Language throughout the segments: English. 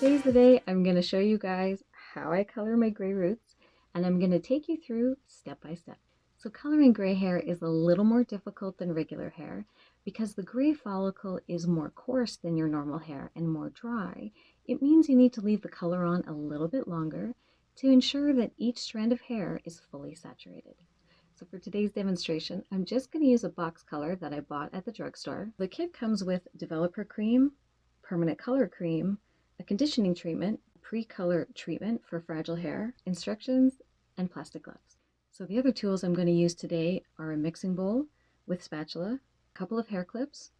today's the day I'm going to show you guys how I color my gray roots, and I'm going to take you through step by step. So coloring gray hair is a little more difficult than regular hair because the gray follicle is more coarse than your normal hair and more dry. It means you need to leave the color on a little bit longer to ensure that each strand of hair is fully saturated. So for today's demonstration, I'm just going to use a box color that I bought at the drugstore. The kit comes with developer cream, permanent color cream, a conditioning treatment, pre-color treatment for fragile hair, instructions, and plastic gloves. So the other tools I'm going to use today are a mixing bowl with spatula, a couple of hair clips,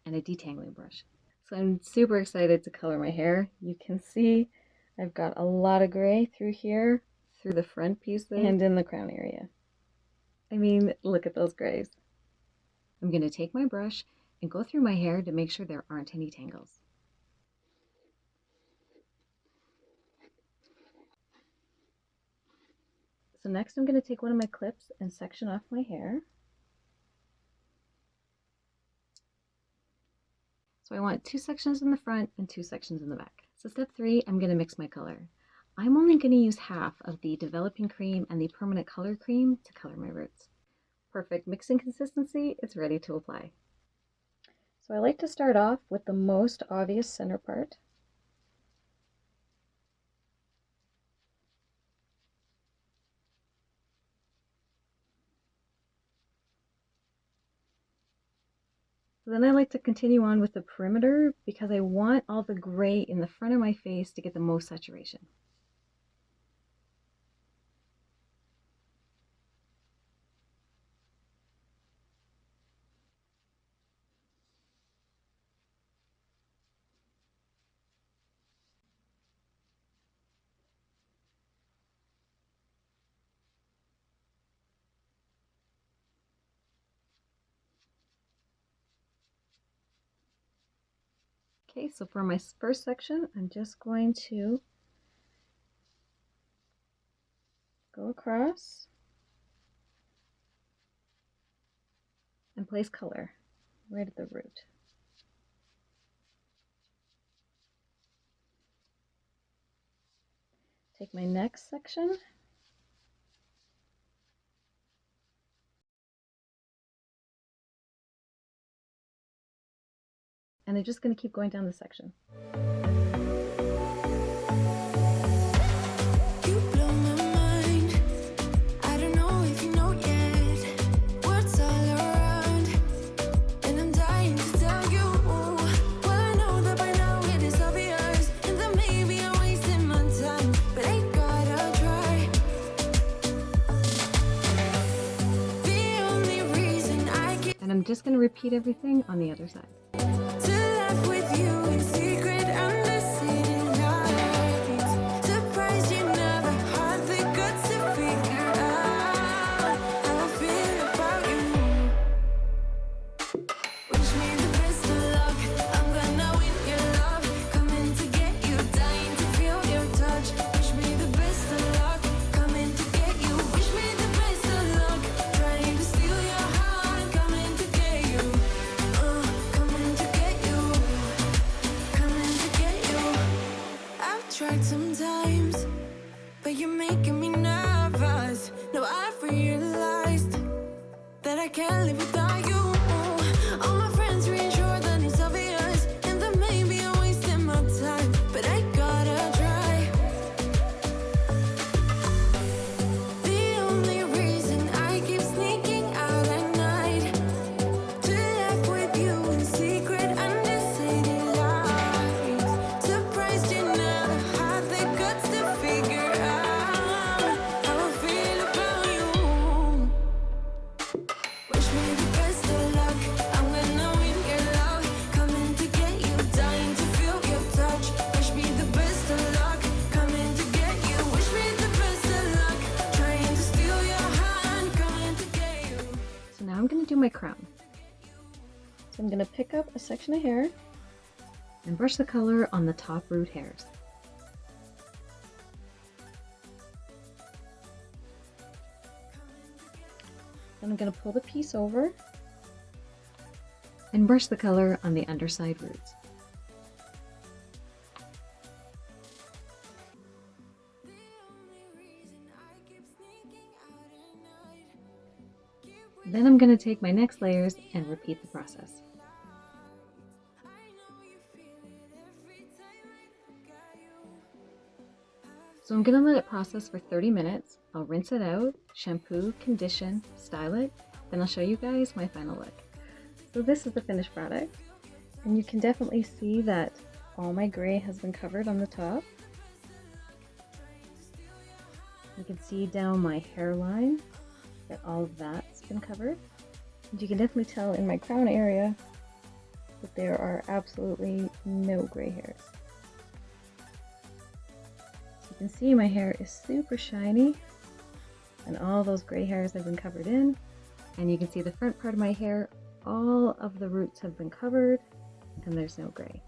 and a detangling brush. So I'm super excited to color my hair. You can see I've got a lot of gray through here, through the front pieces, and in the crown area. I mean, look at those grays. I'm going to take my brush and go through my hair to make sure there aren't any tangles. So next I'm going to take one of my clips and section off my hair. So I want 2 sections in the front and 2 sections in the back. So step 3, I'm going to mix my color. I'm only going to use half of the developing cream and the permanent color cream to color my roots. Perfect mixing consistency, it's ready to apply. So I like to start off with the most obvious center part. Then I like to continue on with the perimeter because I want all the gray in the front of my face to get the most saturation. Okay, so for my first section, I'm just going to go across and place color right at the root. Take my next section and I'm just going to keep going down the section. I'm just going to repeat everything on the other side. Sometimes, but you're making me nervous. No, I've realized that I can't live without you. All my friends reassure that it's obvious, and that maybe I'm wasting my time, but I gotta try. The only reason I keep sneaking out at night to laugh with you in secret under city lights. Surprised you never had the guts to figure out how I feel about you. Wish me the best of luck. I'm gonna win your love, coming to get you, dying to feel your touch. Wish me the best of luck, coming to get you. Wish me the best of luck, trying to steal your hand, coming to get you. So now I'm going to do my crown. So I'm going to pick up a section of hair and brush the color on the top root hairs. Then I'm going to pull the piece over and brush the color on the underside roots. Then I'm going to take my next layers and repeat the process. So I'm going to let it process for 30 minutes. I'll rinse it out, shampoo, condition, style it, then I'll show you guys my final look. So this is the finished product, and you can definitely see that all my gray has been covered on the top. You can see down my hairline that all of that's been covered. And you can definitely tell in my crown area that there are absolutely no gray hairs. You can see my hair is super shiny and all those gray hairs have been covered in, and you can see the front part of my hair, all of the roots have been covered and there's no gray.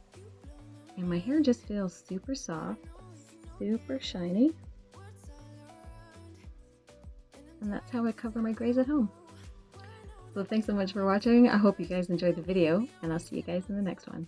And my hair just feels super soft, super shiny, and that's how I cover my grays at home. So thanks so much for watching. I hope you guys enjoyed the video, and I'll see you guys in the next one.